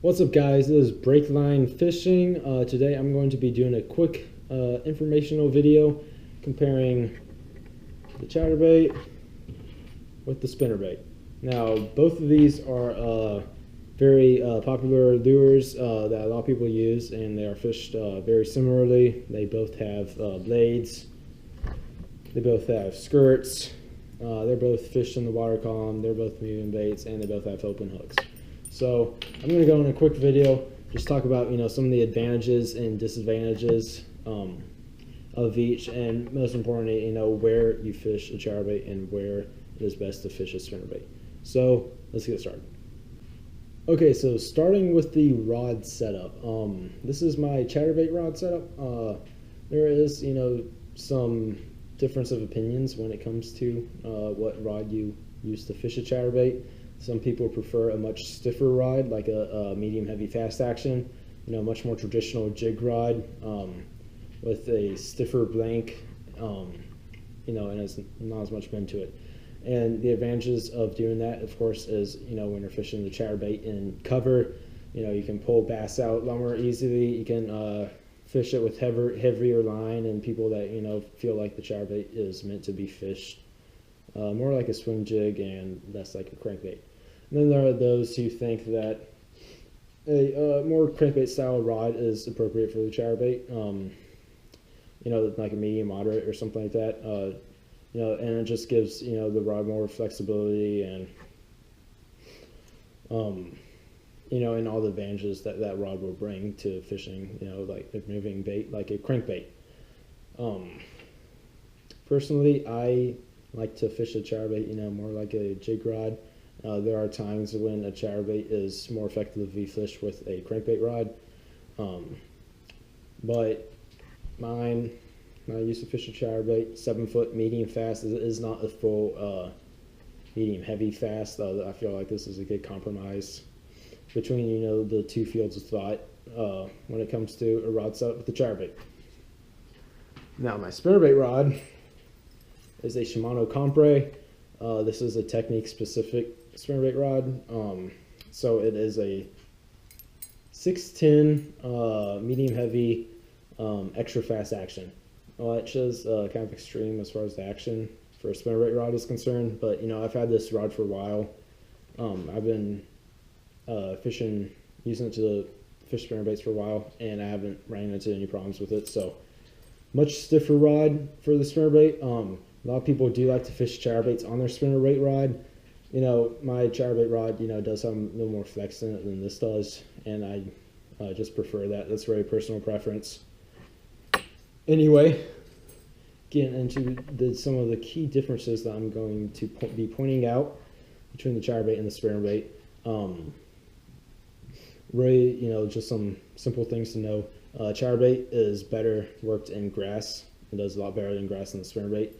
What's up, guys? This is Breakline Fishing. Today I'm going to be doing a quick informational video comparing the Chatterbait with the Spinnerbait. Now, both of these are very popular lures that a lot of people use, and they are fished very similarly. They both have blades, they both have skirts, they're both fished in the water column, they're both medium baits, and they both have open hooks. So I'm going to go in a quick video, just talk about some of the advantages and disadvantages of each, and most importantly, where you fish a chatterbait and where it is best to fish a spinnerbait. So let's get started. Okay, so starting with the rod setup. This is my chatterbait rod setup. There is some difference of opinions when it comes to what rod you use to fish a chatterbait. Some people prefer a much stiffer rod, like a medium heavy fast action, much more traditional jig rod with a stiffer blank, and it's not as much bend to it. And the advantages of doing that, of course, is when you're fishing the chatterbait in cover, you can pull bass out a lot more easily. You can fish it with heavier line, and people that feel like the chatterbait is meant to be fished more like a swim jig and less like a crankbait. And then there are those who think that a more crankbait style rod is appropriate for the chatterbait, like a medium moderate or something like that, and it just gives the rod more flexibility and and all the advantages that that rod will bring to fishing, like a moving bait, like a crankbait. Personally, I like to fish a chatterbait, more like a jig rod. There are times when a chatterbait is more effectively fished with a crankbait rod, but I used to fish a chatterbait 7 foot medium fast. It is not a full medium heavy fast. I feel like this is a good compromise between the two fields of thought when it comes to a rod setup with the chatterbait. Now, my spinnerbait rod is a Shimano Compre. This is a technique specific spinnerbait rod. So it is a 610 medium heavy extra fast action. It shows kind of extreme as far as the action for a spinnerbait rod is concerned, but I've had this rod for a while. I've been using it to fish spinnerbaits for a while, and I haven't ran into any problems with it. So much stiffer rod for the spinnerbait. A lot of people do like to fish chatterbaits on their spinnerbait rod. My chatterbait rod, does have a little more flex in it than this does, and I just prefer that. That's very personal preference. Anyway, getting into some of the key differences that I'm going to be pointing out between the chatterbait and the spinnerbait. Really, just some simple things to know. Chatterbait is better worked in grass. It does a lot better than grass in the spinnerbait.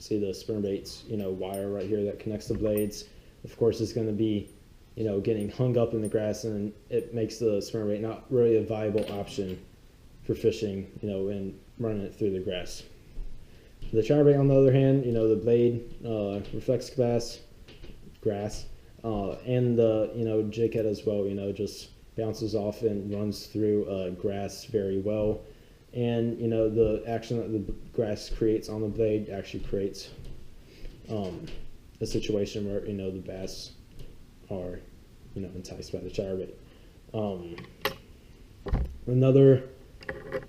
See the spinnerbait's wire right here that connects the blades. Of course, it's going to be getting hung up in the grass, and it makes the spinnerbait not really a viable option for fishing and running it through the grass. The chatterbait, on the other hand, the blade reflects grass, and the jig head as well. Just bounces off and runs through grass very well. And the action that the grass creates on the blade actually creates a situation where the bass are enticed by the chatterbait. Another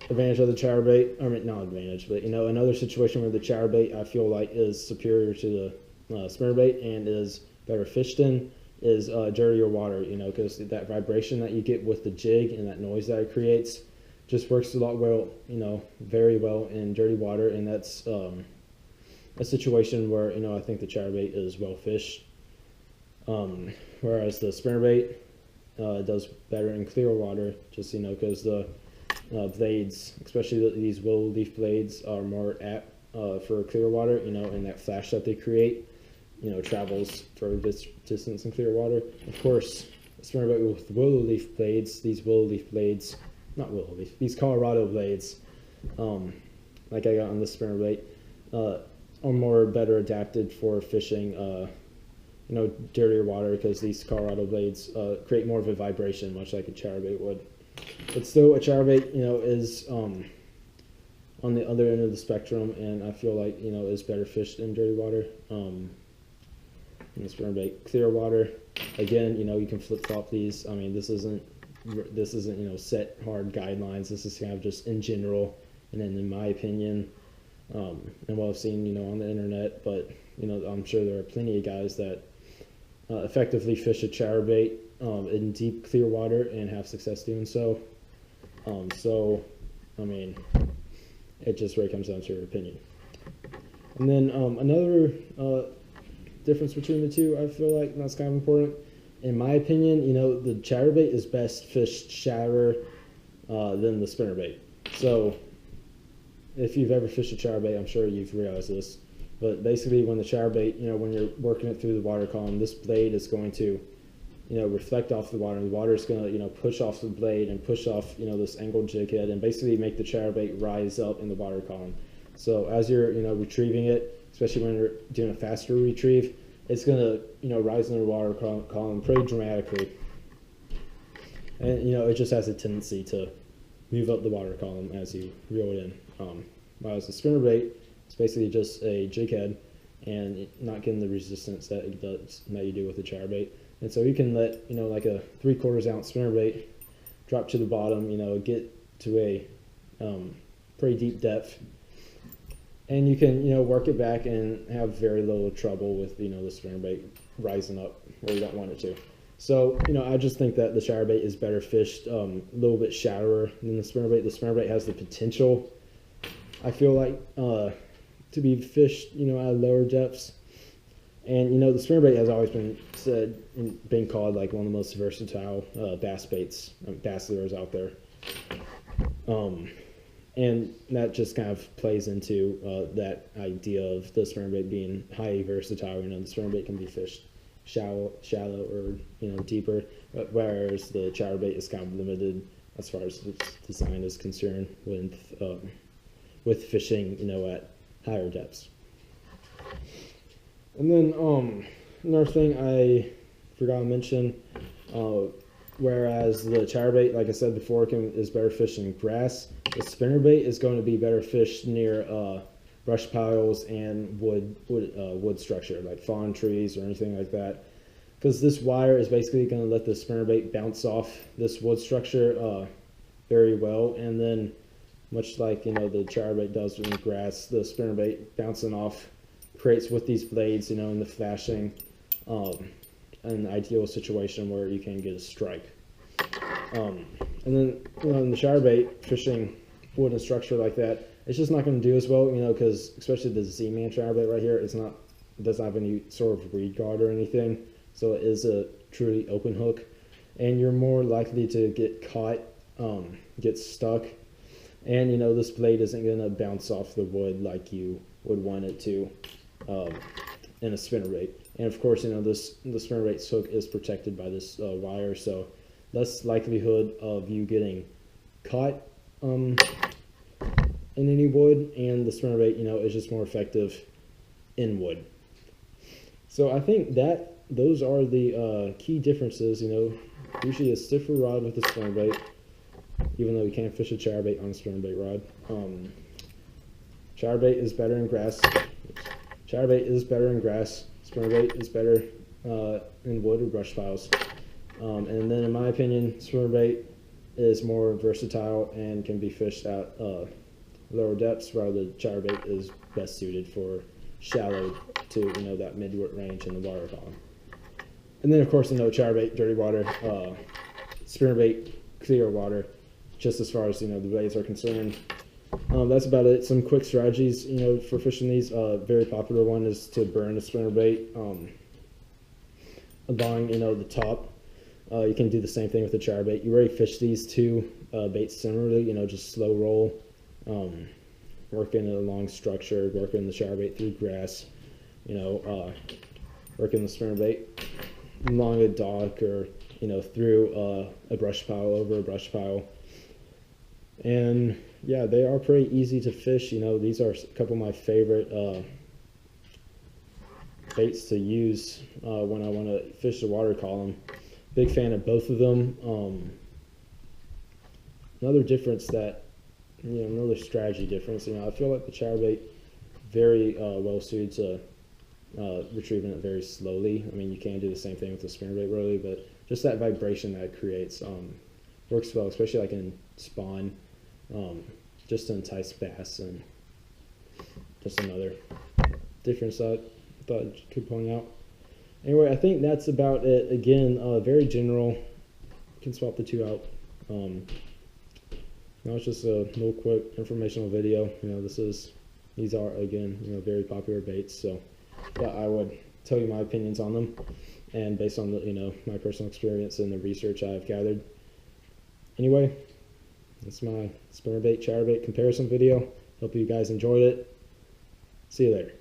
advantage of the chatterbait, not advantage, but another situation where the chatterbait I feel like is superior to the spinnerbait and is better fished in is dirtier water. Because that vibration that you get with the jig and that noise that it creates just works a lot very well in dirty water, and that's a situation where I think the chatterbait is well fished, whereas the spinnerbait does better in clear water, just because the blades, especially these willow leaf blades, are more apt for clear water, and that flash that they create travels for a distance in clear water. Of course, the spinnerbait with willow leaf blades, these Colorado blades, like I got on the spinnerbait, are better adapted for fishing dirtier water, because these Colorado blades create more of a vibration, much like a chatterbait would. But still, a chatterbait, is on the other end of the spectrum, and I feel like, is better fished in dirty water. And the spinnerbait, clear water. Again, you can flip-flop these. I mean, this isn't set hard guidelines. This is kind of just in general, and then in my opinion, and what I've seen, on the internet. But I'm sure there are plenty of guys that effectively fish a chatterbait in deep, clear water and have success doing so. So, I mean, it just really comes down to your opinion. And then another difference between the two, I feel like that's kind of important. In my opinion, the chatterbait is best fished shallower than the spinnerbait. So if you've ever fished a chatterbait, I'm sure you've realized this. But basically, when the chatterbait, when you're working it through the water column, this blade is going to, reflect off the water, and the water is going to, push off the blade and push off, this angled jig head, and basically make the chatterbait rise up in the water column. So as you're, retrieving it, especially when you're doing a faster retrieve, it's going to, rise in the water column pretty dramatically. And, it just has a tendency to move up the water column as you reel it in. Whereas the spinnerbait, it's basically just a jig head and not getting the resistance that you do with the chatterbait. And so you can let, like a 3/4 ounce spinnerbait drop to the bottom, get to a pretty deep depth. And you can, work it back and have very little trouble with, the spinnerbait rising up where you don't want it to. So, I just think that the chatterbait is better fished a little bit shallower than the spinnerbait. The spinnerbait has the potential, I feel like, to be fished, at lower depths. And, the spinnerbait has always been called like one of the most versatile bass lures out there. And that just kind of plays into that idea of the spinnerbait being highly versatile. The spinnerbait can be fished shallow or deeper, whereas the chatterbait is kind of limited as far as its design is concerned with fishing, at higher depths. And then another thing I forgot to mention, whereas the chatterbait, like I said before, is better fished in grass, the spinnerbait is going to be better fished near brush piles and wood structure, like fallen trees or anything like that. Because this wire is basically going to let the spinnerbait bounce off this wood structure very well. And then, much like the chatterbait does in grass, the spinnerbait bouncing off creates with these blades, in the flashing, an ideal situation where you can get a strike. And then, in the chatterbait, fishing wood and structure like that, it's just not going to do as well, because especially the Z-Man chatterbait right here, it doesn't have any sort of reed guard or anything, so it is a truly open hook, and you're more likely to get caught, get stuck, and this blade isn't going to bounce off the wood like you would want it to in a spinnerbait. And of course, the spinnerbait's hook is protected by this wire, so less likelihood of you getting caught in any wood, and the spinnerbait, is just more effective in wood. So I think that those are the key differences. Usually a stiffer rod with a spinnerbait, even though you can't fish a chatterbait on a spinnerbait rod. Chatterbait is better in grass. Chatterbait is better in grass. Spinnerbait is better in wood or brush piles. And then in my opinion, spinnerbait is more versatile and can be fished at lower depths, while the chatterbait is best suited for shallow to that mid range in the water column. And then of course chatterbait dirty water, spinnerbait clear water, just as far as the blades are concerned. That's about it. Some quick strategies for fishing these. Very popular one is to burn a spinnerbait along the top. You can do the same thing with the chatterbait. You already fish these two baits similarly, just slow roll, working a long structure, working the chatterbait through grass, working the spinnerbait along a dock or through a brush pile, over a brush pile. And yeah, they are pretty easy to fish. These are a couple of my favorite baits to use when I want to fish the water column. Big fan of both of them. Another difference that, another strategy difference, I feel like the chatterbait very well suited to retrieving it very slowly. I mean, you can do the same thing with the spinnerbait really, but just that vibration that it creates works well, especially like in spawn, just to entice bass. And just another difference I thought I could point out. Anyway, I think that's about it. Again, very general. You can swap the two out. Now it's just a little quick informational video. These are again, very popular baits. So, yeah, I would tell you my opinions on them, and based on the, my personal experience and the research I've gathered. Anyway, that's my spinnerbait chatterbait comparison video. Hope you guys enjoyed it. See you later.